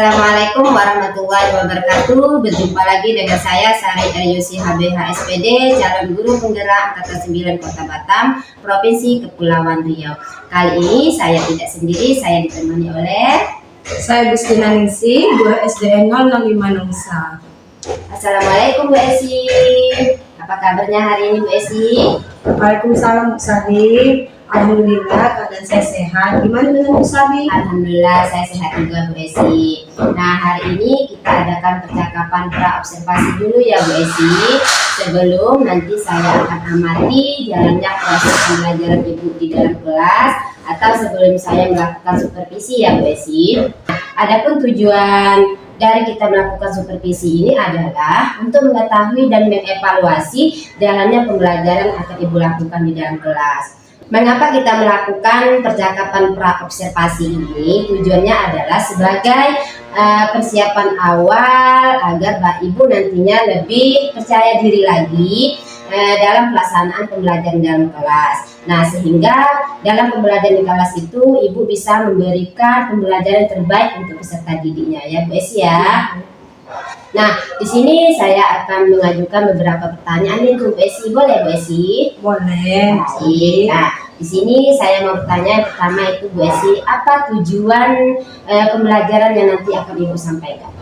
Assalamualaikum warahmatullahi wabarakatuh. Berjumpa lagi dengan saya Sari Aryusi HBH SPD, calon guru penggerak Angkatan 9 Kota Batam, Provinsi Kepulauan Riau. Kali ini saya tidak sendiri, saya ditemani oleh saya Gustina Ningsi, guru SDN 005 Nongsa. Assalamualaikum Bu Esi. Apa kabarnya hari ini Bu Esi? Waalaikumsalam Bu Sari. Alhamdulillah keadaan saya sehat. Gimana dengan Bu Sari? Alhamdulillah saya sehat juga Bu Esi. Nah, hari ini kita adakan percakapan pra-observasi dulu ya Bu Esi. Sebelum nanti saya akan amati jalannya proses pembelajaran Ibu di dalam kelas, atau sebelum saya melakukan supervisi ya Bu Esi. Adapun tujuan dari kita melakukan supervisi ini adalah untuk mengetahui dan mengevaluasi jalannya pembelajaran yang akan Ibu lakukan di dalam kelas. Mengapa kita melakukan percakapan pra-observasi ini? Tujuannya adalah sebagai persiapan awal agar Bapak Ibu nantinya lebih percaya diri lagi dalam pelaksanaan pembelajaran dalam kelas. Nah, sehingga dalam pembelajaran di kelas itu Ibu bisa memberikan pembelajaran terbaik untuk peserta didiknya ya Bu Esi ya. Nah, di sini saya akan mengajukan beberapa pertanyaan nih Bu Esi. Boleh Bu Esi? Boleh. Baik. Nah, di sini saya mau bertanya yang pertama itu Bu Esi, apa tujuan pembelajaran yang nanti akan Ibu sampaikan?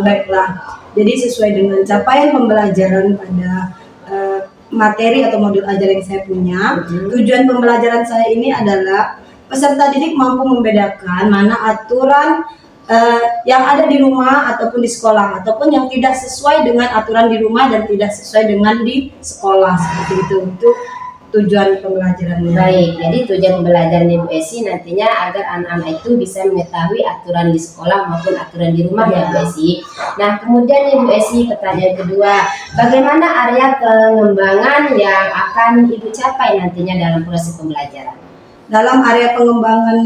Baiklah. Jadi sesuai dengan capaian pembelajaran pada materi atau modul ajar yang saya punya, tujuan pembelajaran saya ini adalah peserta didik mampu membedakan mana aturan yang ada di rumah ataupun di sekolah, ataupun yang tidak sesuai dengan aturan di rumah dan tidak sesuai dengan di sekolah, seperti itu. Itu tujuan pembelajarannya. Baik, jadi tujuan pembelajaran Ibu Esi nantinya agar anak-anak itu bisa mengetahui aturan di sekolah maupun aturan di rumah ya Bu Esi. Nah, kemudian Ibu Esi, pertanyaan kedua, bagaimana area pengembangan yang akan Ibu capai nantinya dalam proses pembelajaran? Dalam area pengembangan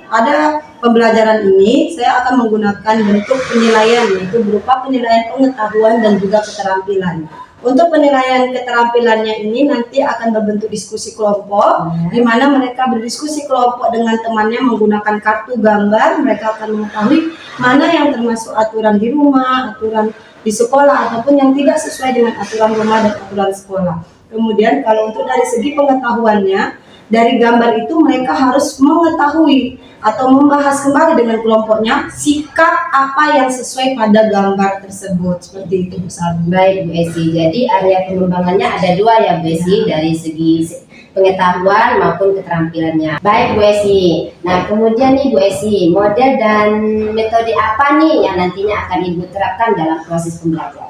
pada pembelajaran ini, saya akan menggunakan bentuk penilaian, yaitu berupa penilaian pengetahuan dan juga keterampilan. Untuk penilaian keterampilannya ini nanti akan berbentuk diskusi kelompok, di mana mereka berdiskusi kelompok dengan temannya menggunakan kartu gambar. Mereka akan mengetahui mana yang termasuk aturan di rumah, aturan di sekolah, ataupun yang tidak sesuai dengan aturan rumah dan aturan sekolah. Kemudian kalau untuk dari segi pengetahuannya, dari gambar itu mereka harus mengetahui atau membahas kembali dengan kelompoknya sikap apa yang sesuai pada gambar tersebut, seperti itu Bu Sari. Baik Bu Esi, jadi area pengembangannya ada dua ya Bu Esi, dari segi pengetahuan maupun keterampilannya. Baik Bu Esi, nah kemudian nih Bu Esi, model dan metode apa nih yang nantinya akan Ibu terapkan dalam proses pembelajaran?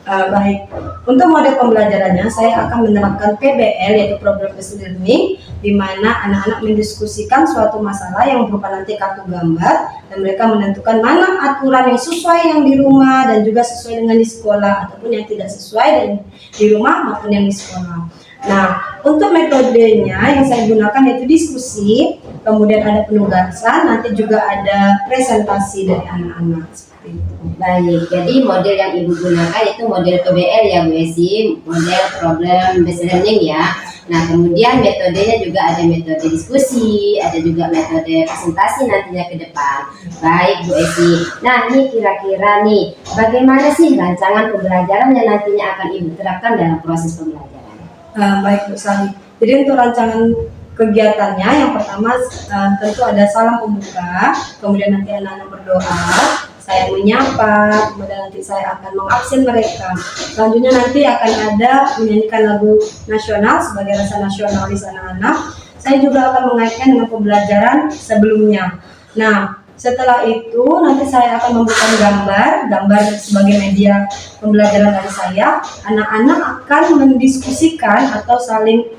Baik, untuk model pembelajarannya saya akan menerapkan PBL, yaitu Problem Based Learning, di mana anak-anak mendiskusikan suatu masalah yang berupa nanti kartu gambar, dan mereka menentukan mana aturan yang sesuai yang di rumah dan juga sesuai dengan di sekolah, ataupun yang tidak sesuai dengan di rumah maupun yang di sekolah. Nah, untuk metodenya yang saya gunakan yaitu diskusi, kemudian ada penugasan, nanti juga ada presentasi dari anak-anak. Baik, jadi model yang Ibu gunakan itu model PBL ya Bu Esi, model Problem Based Learning ya. Nah, kemudian metodenya juga ada metode diskusi, ada juga metode presentasi nantinya ke depan. Baik Bu Esi, nah ini kira-kira nih, bagaimana sih rancangan pembelajaran yang nantinya akan Ibu terapkan dalam proses pembelajaran? Baik Bu Sari, jadi untuk rancangan kegiatannya yang pertama tentu ada salam pembuka, kemudian nanti anak-anak berdoa, saya menyapa, kemudian nanti saya akan mengabsen mereka. Selanjutnya nanti akan ada menyanyikan lagu nasional sebagai rasa nasionalis anak-anak. Saya juga akan mengaitkan dengan pembelajaran sebelumnya. Nah, setelah itu nanti saya akan membuka gambar sebagai media pembelajaran dari saya. Anak-anak akan mendiskusikan atau saling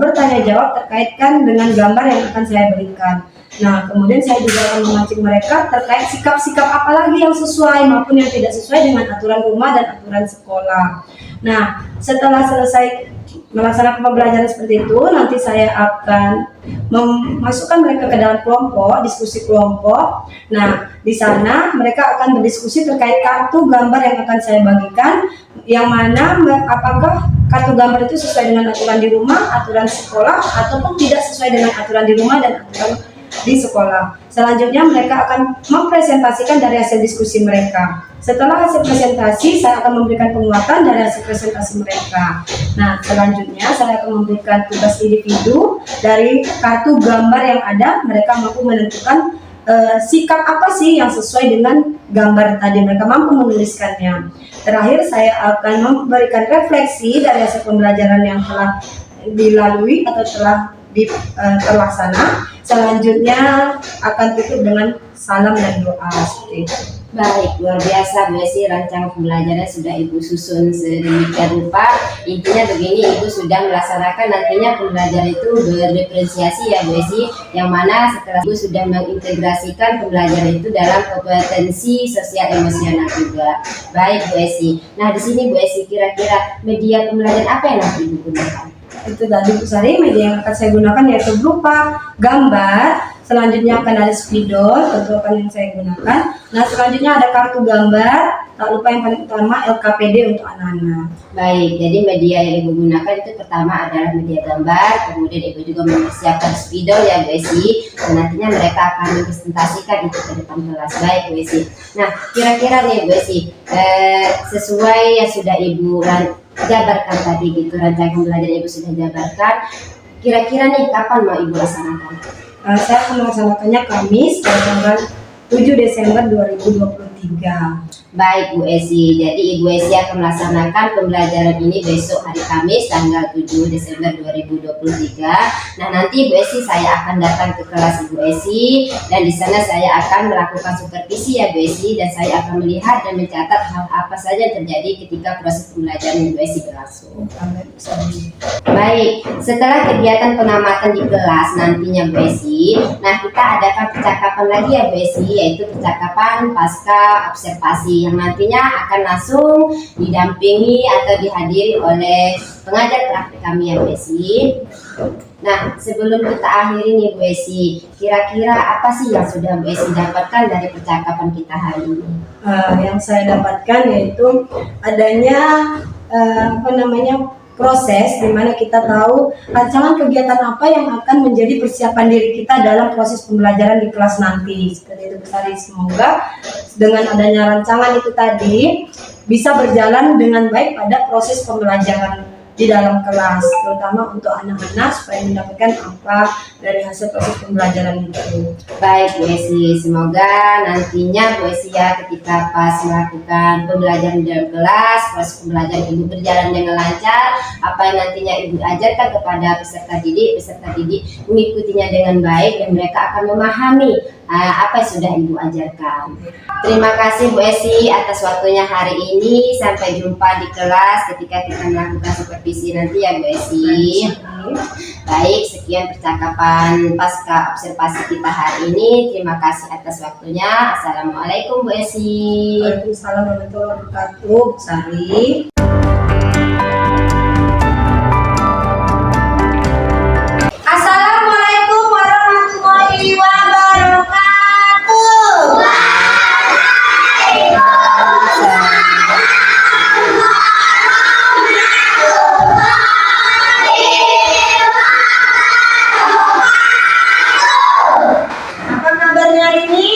bertanya jawab terkaitkan dengan gambar yang akan saya berikan. Nah, kemudian saya juga akan memancing mereka terkait sikap-sikap apa lagi yang sesuai maupun yang tidak sesuai dengan aturan rumah dan aturan sekolah. Nah, setelah selesai melaksanakan pembelajaran seperti itu, nanti saya akan memasukkan mereka ke dalam kelompok, diskusi kelompok. Nah, di sana mereka akan berdiskusi terkait kartu gambar yang akan saya bagikan, yang mana apakah kartu gambar itu sesuai dengan aturan di rumah, aturan sekolah, ataupun tidak sesuai dengan aturan di rumah dan aturan di sekolah. Selanjutnya mereka akan mempresentasikan dari hasil diskusi mereka. Setelah hasil presentasi, saya akan memberikan penguatan dari hasil presentasi mereka. Nah, selanjutnya saya akan memberikan tugas individu dari kartu gambar yang ada. Mereka mampu menentukan sikap apa sih yang sesuai dengan gambar tadi. Mereka mampu menuliskannya. Terakhir, saya akan memberikan refleksi dari hasil pembelajaran yang telah dilalui atau telah terlaksana. Selanjutnya akan tutup dengan salam dan doa. Seperti itu. Baik, luar biasa Bu Esi, rancangan pembelajaran sudah Ibu susun sedemikian rupa. Intinya begini, Ibu sudah melaksanakan nantinya pembelajaran itu berdiferensiasi ya Bu Esi, yang mana setelah Ibu sudah mengintegrasikan pembelajaran itu dalam kompetensi sosial emosional juga. Baik Bu Esi. Nah, di sini Bu Esi, kira-kira media pembelajaran apa yang nanti Ibu gunakan? Itu tadi Bu Sari, media yang akan saya gunakan yaitu berupa gambar. Selanjutnya akan ada spidol, tentu akan yang saya gunakan. Nah, selanjutnya ada kartu gambar. Tak lupa yang paling utama LKPD untuk anak-anak. Baik, jadi media yang Ibu gunakan itu pertama adalah media gambar, kemudian Ibu juga mempersiapkan spidol ya Bu Esi, dan nantinya mereka akan mempresentasikan itu ke depan kelas. Baik Bu Esi. Nah, kira-kira nih Bu Esi, sesuai yang sudah Ibu jabarkan tadi gitu, rancangan pembelajaran Ibu sudah jabarkan, kira-kira nih kapan mau Ibu laksanakan? Saya akan melaksanakannya Kamis tanggal 7 Desember 2023. Baik Bu Esi, jadi Ibu Esi akan melaksanakan pembelajaran ini besok hari Kamis tanggal 7 Desember 2023. Nah, nanti Bu Esi saya akan datang ke kelas Ibu Esi, dan di sana saya akan melakukan supervisi ya Bu Esi, dan saya akan melihat dan mencatat hal apa saja yang terjadi ketika proses pembelajaran Ibu Esi berlangsung. Baik, setelah kegiatan pengamatan di kelas nantinya Bu Esi, nah kita adakan percakapan lagi ya Bu Esi, yaitu percakapan pasca observasi yang nantinya akan langsung didampingi atau dihadiri oleh pengajar praktik kami ya Bu Esi. Nah, sebelum kita akhiri nih Bu Esi, kira-kira apa sih yang sudah Bu Esi dapatkan dari percakapan kita hari ini? Yang saya dapatkan yaitu adanya proses di mana kita tahu rancangan kegiatan apa yang akan menjadi persiapan diri kita dalam proses pembelajaran di kelas nanti. Seperti itu Bu Sari. Semoga dengan adanya rancangan itu tadi bisa berjalan dengan baik pada proses pembelajaran di dalam kelas, terutama untuk anak-anak supaya mendapatkan apa dari hasil proses pembelajaran itu. Baik Bu Esi, semoga nantinya Bu Esi ya ketika pas melakukan pembelajaran di dalam kelas, proses pembelajaran Ibu berjalan dengan lancar, apa yang nantinya Ibu ajarkan kepada peserta didik mengikutinya dengan baik, dan mereka akan memahami apa yang sudah Ibu ajarkan. Terima kasih Bu Esi atas waktunya hari ini. Sampai jumpa di kelas ketika kita melakukan supervisi nanti ya Bu Esi. Baik, sekian percakapan pasca observasi kita hari ini. Terima kasih atas waktunya. Assalamualaikum Bu Esi. Waalaikumsalam warahmatullahi wabarakatuh. Bu Sari. Assalamualaikum warahmatullahi wabarakatuh. Apa kabarnya hari ini?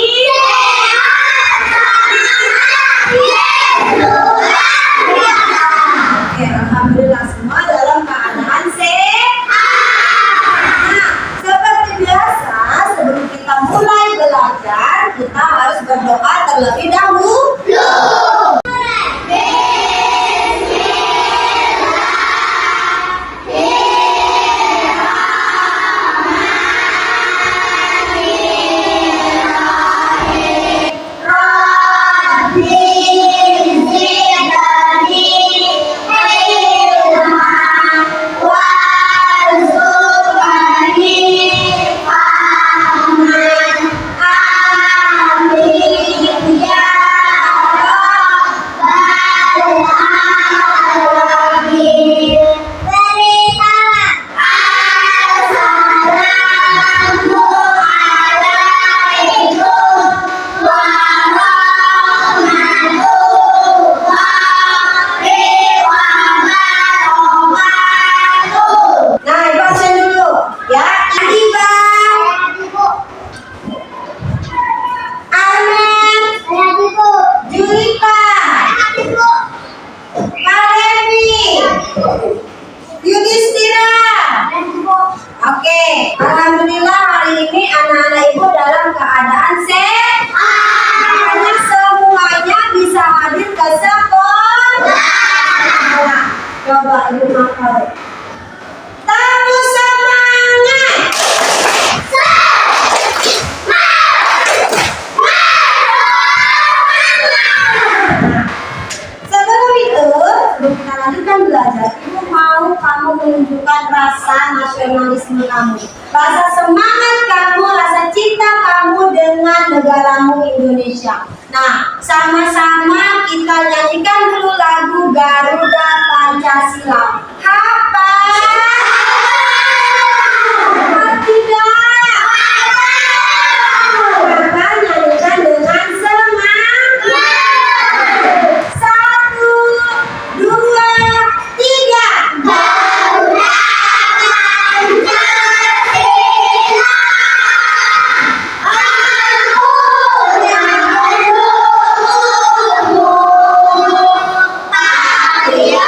nasionalisme kamu, rasa semangat kamu, rasa cinta kamu dengan negaramu Indonesia. Nah, sama-sama kita nyanyikan dulu lagu Garuda Pancasila. Hafal? Tidak. Maka nyanyikan dengan semangat. 1, 2, 3. Garuda Pancasila. Aku yang menunggu. Patria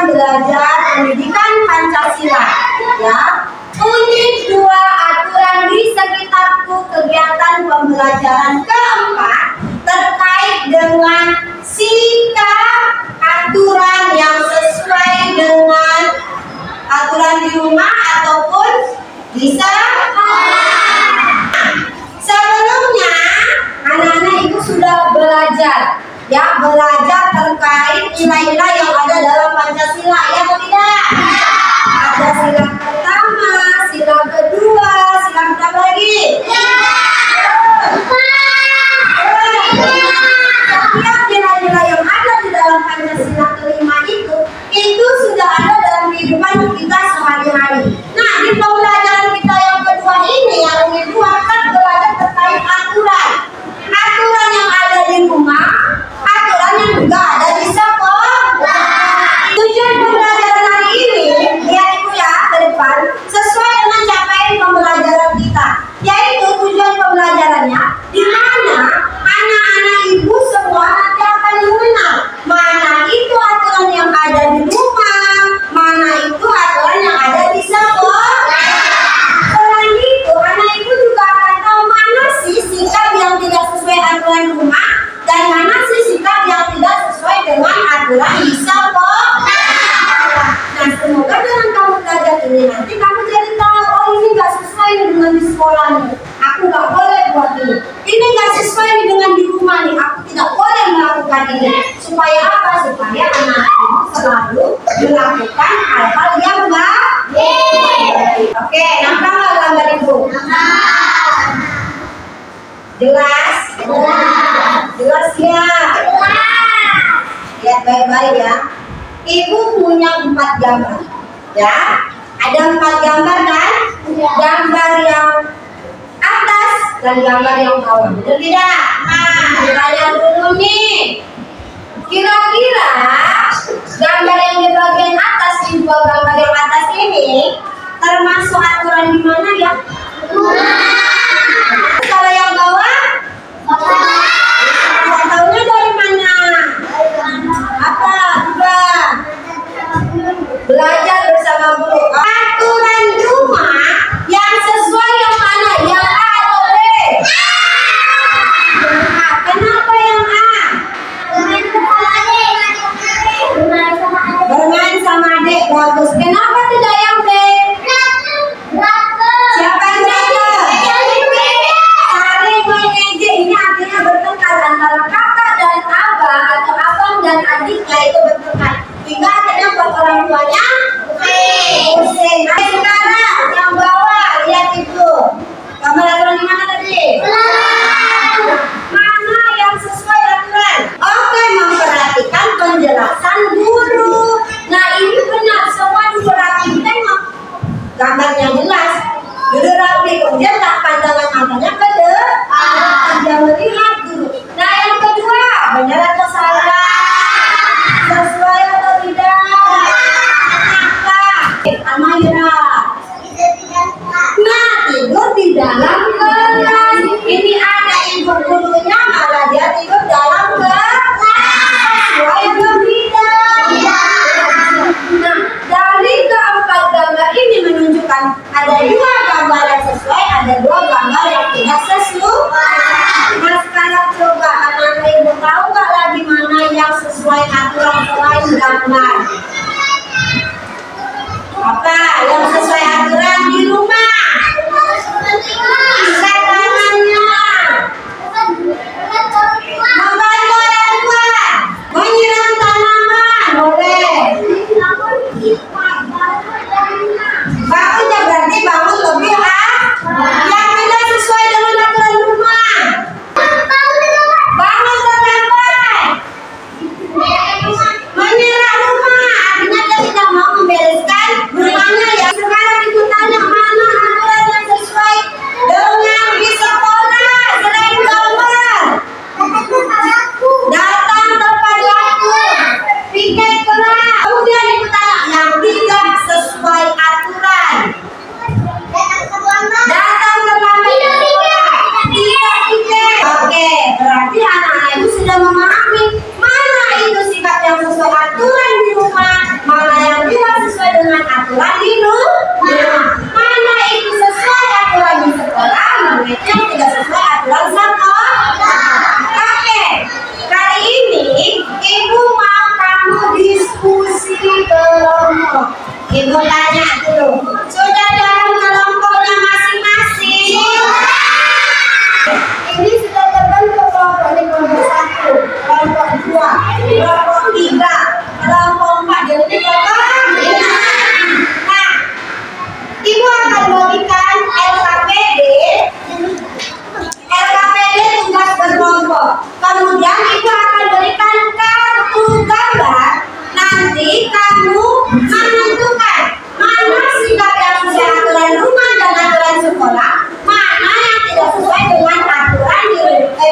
belajar pendidikan Pancasila, ya. Unit 2 aturan di sekitarku, kegiatan pembelajaran keempat terkait dengan sikap aturan yang sesuai dengan aturan di rumah ataupun di sekolah. Sebelumnya anak-anak itu sudah belajar, ya, belajar terkait nilai-nilai yang ada dalam Pancasila, ya atau tidak? Ada sila pertama, sila kedua, sila berapa lagi? Setiap nilai-nilai yang ada di dalam Pancasila kelima itu sudah ada dalam kehidupan kita sehari-hari. Nah, di pembelajaran kita yang kedua ini, yang unit 2, kan belajar terkait aturan. Aturan yang ada di rumah, aturan yang juga ada di sekolah. Tujuan pembelajaran hari ini, lihat ibu ya ke depan, sesuai dengan capaian pembelajaran kita, yaitu tujuan pembelajarannya di mana anak-anak ibu semua nanti akan mengenal mana itu aturan yang ada di rumah, mana itu aturan yang ada di sekolah. Selain itu, anak ibu juga akan tahu mana sih sikap yang tidak sesuai aturan rumah dan mana sih sikap yang tidak sesuai dengan aturan di sekolah. Nah, semoga dengan kamu belajar ini nanti kamu jadi tahu, oh ini nggak sesuai dengan di sekolah nih, aku nggak boleh buat ini. Ini nggak sesuai dengan di rumah nih, aku tidak boleh melakukan ini. Supaya apa? Supaya anak ibu selalu melakukan hal-hal yang baik. Oke, nampak nggak gambar ibu? Jelas? Jelas ya? Lihat baik-baik ya. Ibu punya 4 gambar, ya. Ada 4 gambar kan? Gambar yang atas dan gambar yang bawah, betul tidak? Nah, ditanya dulu nih. Kira-kira gambar yang di bagian atas, di 2 gambar yang atas ini termasuk aturan di mana ya? Kalau yang bawah? Tahunya dari mana? Apa? Juga belajar bersama guru. Aturan rumah yang sesuai yang mana? Yang A atau B? A. Kenapa yang A? Bermain sama adik. Bagus. Kenapa tidak yang B? Siapa yang berantem? Saling mengejek. Ini artinya bertengkar antara kakak dan abang atau abang dan adiknya, itu bertengkar. Hingga akhirnya buat orang tuanya pusing. Nah, sekarang yang bawah, lihat itu. Gambar aturan di mana tadi? Mana yang sesuai aturan? Oke, memperhatikan penjelasan guru. Nah, ini benar, semua diperhatikan. ada 2 gambar yang sesuai, ada 2 gambar yang tidak sesuai. Nah sekarang coba anak-anak ibu tahu nggak lagi mana yang sesuai aturan selain gambar? Apa yang sesuai aturan di rumah? Angkat tangannya. Membantu orang tua, menyiram tanaman, boleh. Bangunnya berarti bangun lebih yang tidak sesuai dengan aturan rumah. Bangun terlambat. Menyerah rumah, artinya dia tidak mau membereskan rumahnya ya. Sekarang ibu tanya mana aturan yang sesuai dengan di sekolah selain gambar. Datang tepat waktu, piket keras. Kemudian ibu tanya yang tidak sesuai aturan. Datang terlambat. Tidak piket. Oke, berarti anak-anak ibu sudah memahami mana itu sikap yang sesuai aturan di rumah, mana yang tidak sesuai dengan aturan di rumah, mana itu sesuai aturan di sekolah, mana itu yang tidak sesuai aturan sekolah. Oke, kali ini ibu mau kamu diskusi kelompok. Ibu tanya dulu, sudah dalam kelompoknya masing-masing? Ini sudah terbentuk kelompok ini, kelompok 1, kelompok 2, kelompok 3, kelompok 4, jadi ini kelompok 5. Nah, ibu akan bagikan LKPD tugas berkelompok. Kemudian ibu akan berikan kartu gambar. Nanti kamu menentukan mana sikap yang sesuai aturan rumah dan aturan sekolah, mana yang tidak sesuai dengan aturan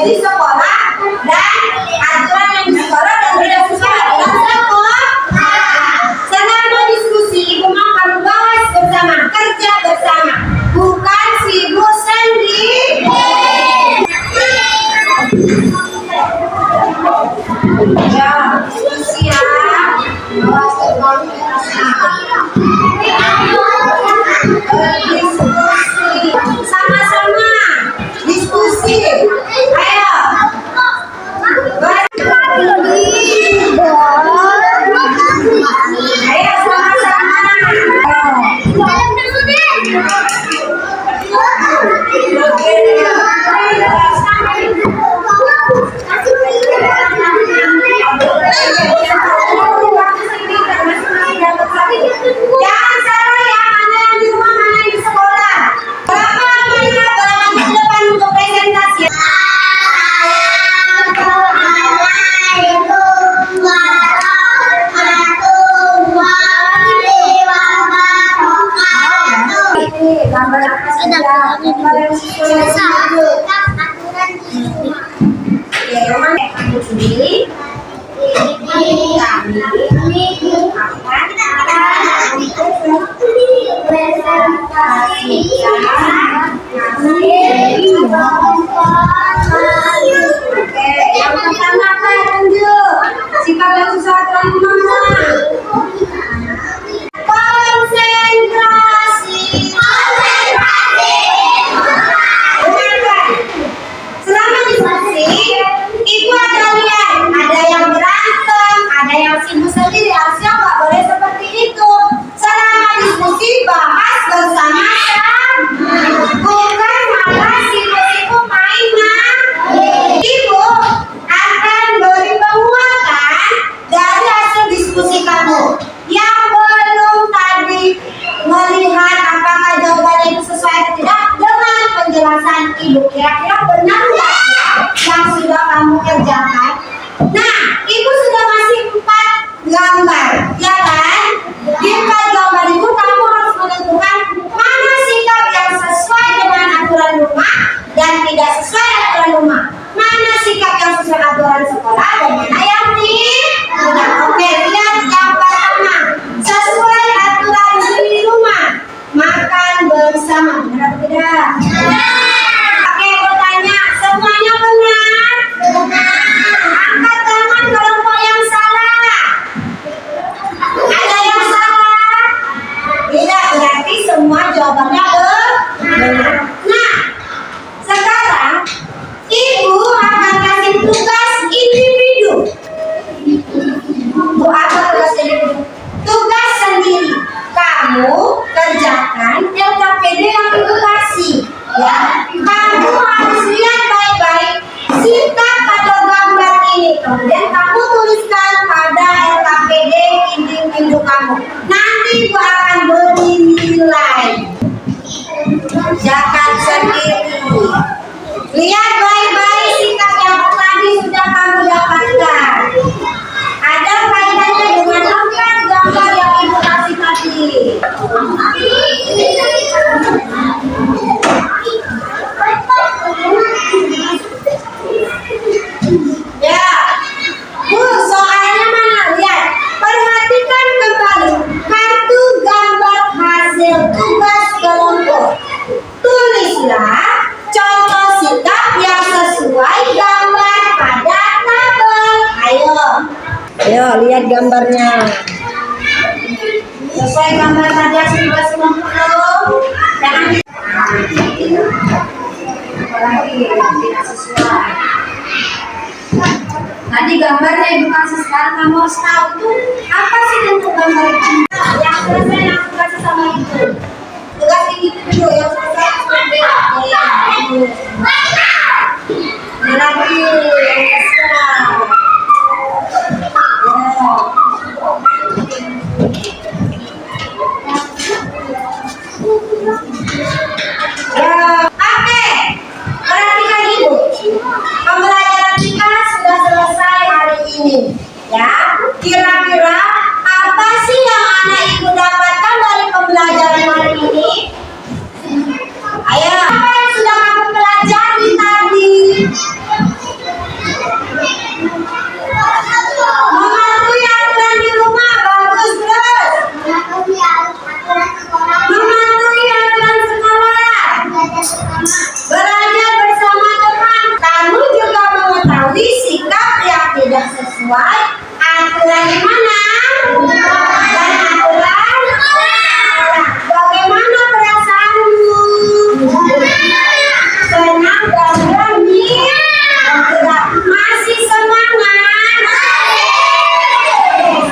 di sekolah dan aturan yang di sekolah dan tidak sesuai aturan sekolah. Selama diskusi ibu mau kamu bahas bersama, kerja bersama, bukan sibuk sendiri. Ya, diskusi ya. Bahas diskusi sama-sama, diskusi. Ayo. Ayo jangan salah ya, mana yang di rumah, mana yang di sekolah. Berapa lamanya berapa di depan untuk presentasi? Gambar apa saja? Gambar yang sesuai. Ya, Roman, kamu sendiri. Kami akan Oke, yang pertama apa tunjuk? Sikap yang susah terlalu mana? Konsentrasi. Dengarkan. Selama diskusi, ibu ada lihat, ada yang berantem, ada yang sibuk sendiri. Harusnya nggak boleh seperti itu. Selama diskusi bahas bersama-sama, bukan malah sibuk-sibuk mainan. Ibu akan beri penguatan dari hasil diskusi kamu. Yang belum tadi melihat apakah jawabannya itu sesuai atau tidak dengan penjelasan ibu, kira-kira benar nggak yang sudah kamu kerjakan? Nah, ibu sudah masih 4 gambar, ya kan? Di 4 gambar itu kamu harus menentukan mana sikap yang sesuai dengan aturan rumah dan tidak sesuai aturan rumah. Mana sikap yang sesuai aturan sekolah dan mana yang tidak. Oke, lihat yang pertama. Sesuai aturan di rumah, makan bersama. Benar atau tidak? Oke, bertanya kerjakan sendiri. Lihat baik-baik sikap yang tadi sudah kamu dapatkan. Ada kaitannya dengan 4 gambar yang ibu kasih tadi. Ya, Bu, soalnya mana? Lihat, perhatikan kembali kartu gambar hasil tugas kelompok. Tulislah contoh sikap yang sesuai gambar pada tabel. Ayo lihat gambarnya. Sesuai gambar tadi hasil tugas kelompok. Jangan apalagi tidak sesuai. Tadi gambarnya ibu kasih, sekarang kamu harus tahu tuh apa sih bentuk gambar itu. Yang selesai yang aku kasih sama ibu. Tugas ini dulu yang selesai seperti ini. Ini lagi yang kesal. Oke, perhatikan ibu. Pembelajaran kita sudah selesai hari ini. Ya, kira-kira apa sih yang anak ibu dapatkan dari pembelajaran hari ini? Ayo, apa yang sudah kamu pelajari tadi? Mematuhi aturan di rumah, bagus terus. Mematuhi aturan sekolah. Belajar bersama teman. Kamu juga mengetahui sikap yang tidak sesuai aturan di mana? Dan aturan. Bagaimana perasaanmu? Senang dan gembira? Masih semangat?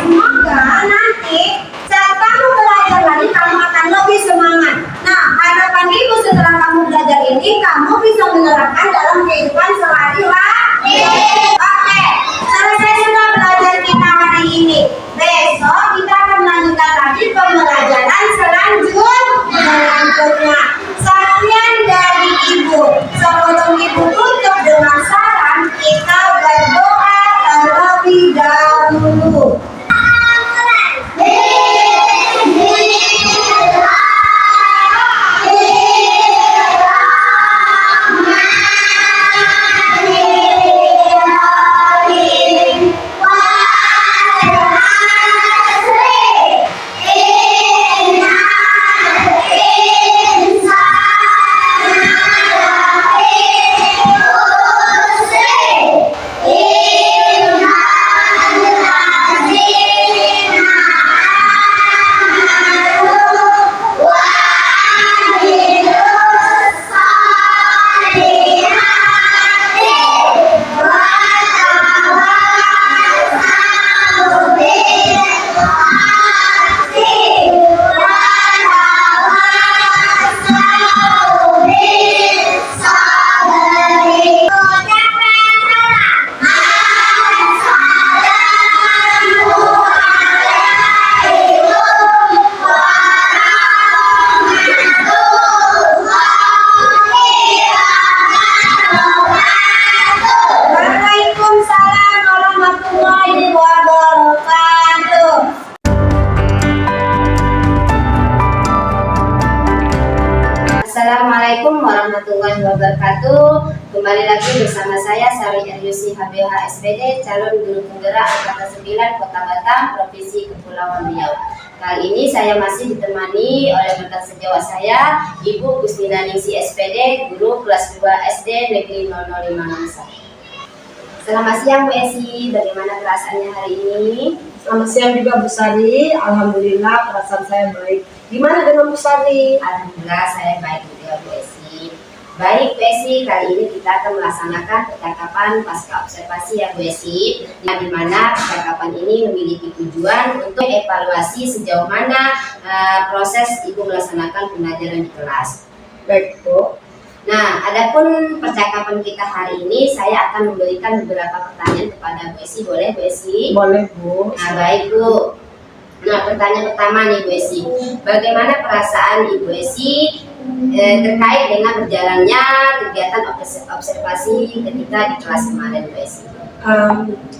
Semoga nanti saat kamu belajar lagi kamu akan lebih semangat. Nah, harapan ibu setelah kamu belajar ini kamu bisa menerapkan dalam kehidupan sehari-hari. Oke, selesai sudah belajar kita hari ini. Besok kita akan melanjutkan lagi pembelajaran selanjutnya. Sekian dari ibu. Sebelum ibu tutup dengan saran, kita berdoa terlebih dahulu. Waalaikumsalam warahmatullahi wabarakatuh. Assalamualaikum warahmatullahi wabarakatuh. Kembali lagi bersama saya Sari Eryusi HBH SPD, calon guru penggerak Angkatan 9 Kota Batam, Provinsi Kepulauan Riau. Kali ini saya masih ditemani oleh rekan sejawat saya, Ibu Gustina Ningsi SPD, guru kelas 2 SD Negeri 00561. Selamat siang Bu Esi, bagaimana perasaannya hari ini? Selamat siang juga Bu Sari. Alhamdulillah perasaan saya baik. Gimana dengan Bu Sari? Alhamdulillah saya baik juga Bu Esi. Baik Bu Esi, kali ini kita akan melaksanakan percakapan pasca observasi ya Bu Esi, di mana percakapan ini memiliki tujuan untuk evaluasi sejauh mana proses Ibu melaksanakan pembelajaran di kelas. Baik Bu. Nah, adapun percakapan kita hari ini, saya akan memberikan beberapa pertanyaan kepada Bu Esi. Boleh Bu Esi? Boleh Bu. Nah, baik Bu. Nah, pertanyaan pertama nih Bu Esi. Bagaimana perasaan Ibu Esi terkait dengan berjalannya kegiatan observasi ketika di kelas kemarin Bu Esi.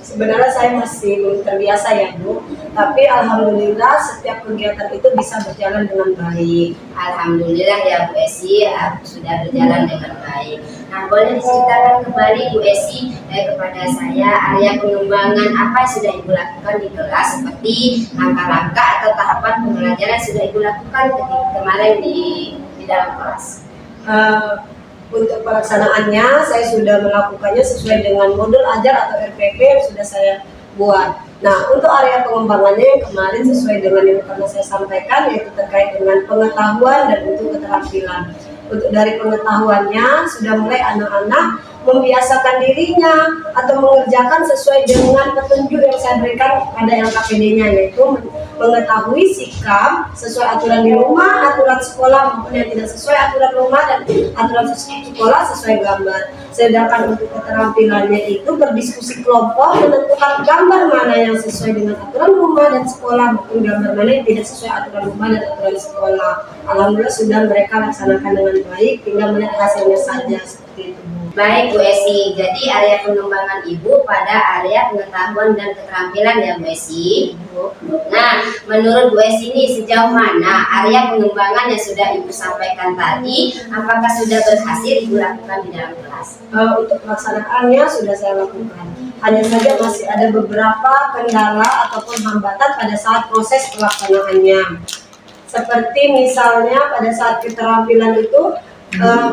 Sebenarnya saya masih belum terbiasa ya Bu, tapi alhamdulillah setiap kegiatan itu bisa berjalan dengan baik. Alhamdulillah ya Bu Esi, sudah berjalan dengan baik. Nah, boleh diceritakan kembali Bu Esi kepada saya area pengembangan apa yang sudah Ibu lakukan di kelas, seperti langkah-langkah atau tahapan pembelajaran yang sudah Ibu lakukan kemarin di dalam kelas. Untuk pelaksanaannya, saya sudah melakukannya sesuai dengan modul ajar atau RPP yang sudah saya buat. Nah, untuk area pengembangannya yang kemarin sesuai dengan yang pernah saya sampaikan, yaitu terkait dengan pengetahuan dan untuk keterampilan. Untuk dari pengetahuannya, sudah mulai anak-anak membiasakan dirinya atau mengerjakan sesuai dengan petunjuk yang saya berikan pada LKPD-nya, yaitu mengetahui sikap sesuai aturan di rumah, aturan sekolah maupun yang tidak sesuai aturan rumah dan aturan sekolah sesuai gambar. Sedangkan untuk keterampilannya itu berdiskusi kelompok menentukan gambar mana yang sesuai dengan aturan rumah dan sekolah maupun gambar mana yang tidak sesuai aturan rumah dan aturan sekolah. Alhamdulillah sudah mereka laksanakan dengan baik, tinggal melihat hasilnya saja seperti itu. Baik Bu Esi, jadi area pengembangan Ibu pada area pengetahuan dan keterampilan ya Bu Esi. Nah, menurut Bu Esi ini sejauh mana area pengembangan yang sudah Ibu sampaikan tadi, apakah sudah berhasil Ibu lakukan di dalam kelas? Untuk pelaksanaannya sudah saya lakukan. Hanya saja masih ada beberapa kendala ataupun hambatan pada saat proses pelaksanaannya. Seperti misalnya pada saat keterampilan itu,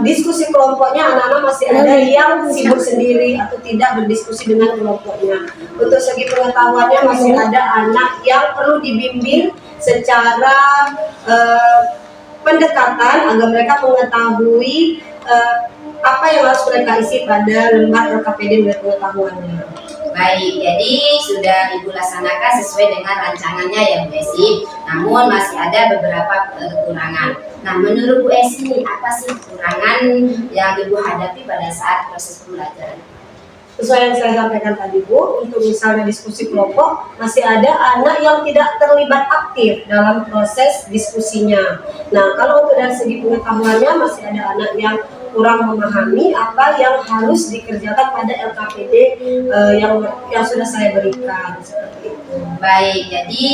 diskusi kelompoknya anak-anak masih ada yang sibuk sendiri atau tidak berdiskusi dengan kelompoknya. Untuk segi pengetahuannya masih ada anak yang perlu dibimbing secara pendekatan agar mereka mengetahui apa yang harus mereka isi pada lembar LKPD menurut pengetahuannya. Baik, jadi sudah Ibu laksanakan sesuai dengan rancangannya ya Bu Esi, namun masih ada beberapa kekurangan. Nah, menurut Bu Esi, apa sih kekurangan yang Ibu hadapi pada saat proses pembelajaran? Sesuai yang saya sampaikan tadi Bu, untuk misalnya diskusi kelompok, masih ada anak yang tidak terlibat aktif dalam proses diskusinya. Nah, kalau untuk dari segi pengetahuannya, masih ada anak yang kurang memahami apa yang harus dikerjakan pada LKPD yang sudah saya berikan, seperti itu. Baik, jadi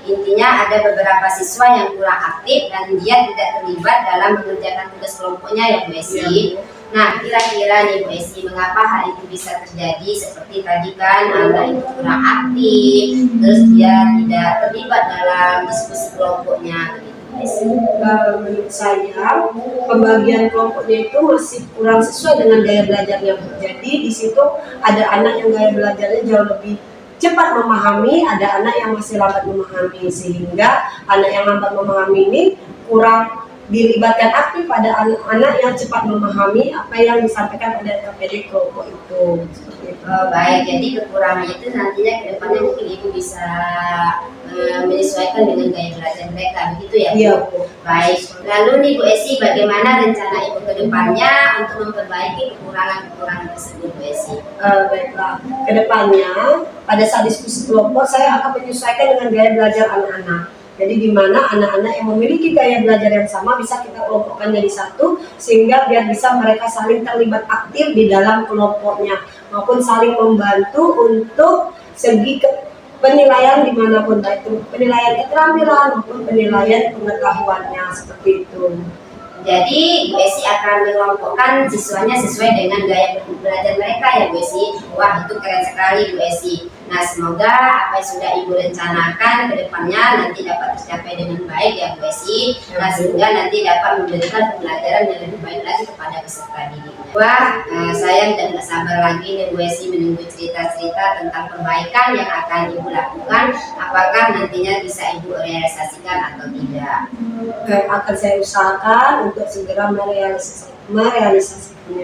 intinya ada beberapa siswa yang kurang aktif dan dia tidak terlibat dalam mengerjakan tugas kelompoknya ya Bu Esi. Ya. Nah, kira-kira nih Bu Esi, mengapa hal itu bisa terjadi? Seperti tadi kan anak itu kurang aktif, terus dia tidak terlibat dalam diskusi kelompoknya. Menurut saya pembagian kelompoknya itu masih kurang sesuai dengan gaya belajarnya. Jadi di situ ada anak yang gaya belajarnya jauh lebih cepat memahami, ada anak yang masih lambat memahami, sehingga anak yang lambat memahami ini kurang dilibatkan aktif pada anak-anak yang cepat memahami apa yang disampaikan pada LKPD kelompok itu. Baik, jadi kekurangan itu nantinya ke depannya mungkin Ibu bisa menyesuaikan dengan gaya belajar mereka, begitu ya Bu? Iya. Baik, lalu nih Bu Esi, bagaimana rencana Ibu ke depannya untuk memperbaiki kekurangan-kekurangan tersebut Bu Esi? Baiklah, ke depannya pada saat diskusi kelompok saya akan menyesuaikan dengan gaya belajar anak-anak. Jadi di mana anak-anak yang memiliki gaya belajar yang sama bisa kita kelompokkan jadi satu, sehingga biar bisa mereka saling terlibat aktif di dalam kelompoknya maupun saling membantu untuk segi penilaian dimanapun, baik itu penilaian keterampilan maupun penilaian pengetahuannya, seperti itu. Jadi Bu Esi akan mengelompokkan siswanya sesuai dengan gaya belajar mereka ya Bu Esi. Wah, itu keren sekali Bu Esi. Nah, semoga apa yang sudah Ibu rencanakan ke depannya nanti dapat tercapai dengan baik ya Bu Esi. Nah, sehingga nanti dapat memberikan pembelajaran yang lebih baik lagi kepada peserta didiknya. Wah, saya tidak sabar lagi nih Bu Esi menunggu cerita-cerita tentang perbaikan yang akan Ibu lakukan. Apakah nantinya bisa Ibu realisasikan atau tidak? Akan saya usahakan untuk segera merealisasikannya.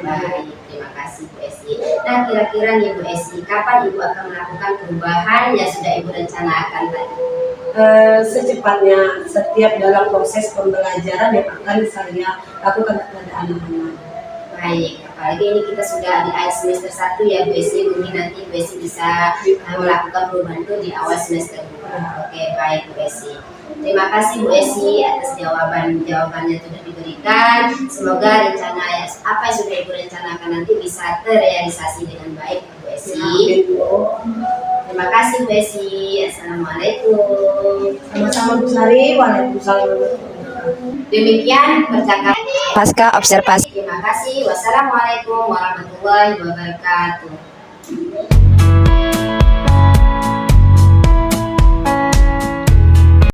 Baik, terima kasih Bu Esi. Nah, kira-kira nih Bu Esi, kapan Ibu akan melakukan perubahan yang sudah Ibu rencanakan tadi? Secepatnya, setiap dalam proses pembelajaran yang akan saya lakukan kepada anak-anak. Baik, apalagi ini kita sudah di akhir semester 1 ya Bu Esi, mungkin nanti Bu Esi bisa melakukan perubahan itu di awal semester 2. Oke, baik Bu Esi. Terima kasih Bu Esi atas jawabannya sudah diberikan. Semoga rencana apa yang sudah Ibu rencanakan nanti bisa terrealisasi dengan baik Bu Esi. Terima kasih Bu Esi. Assalamualaikum. Sama-sama Bu Sari. Waalaikumsalam. Demikian percakapan pasca observasi. Terima kasih. Wassalamualaikum warahmatullahi wabarakatuh.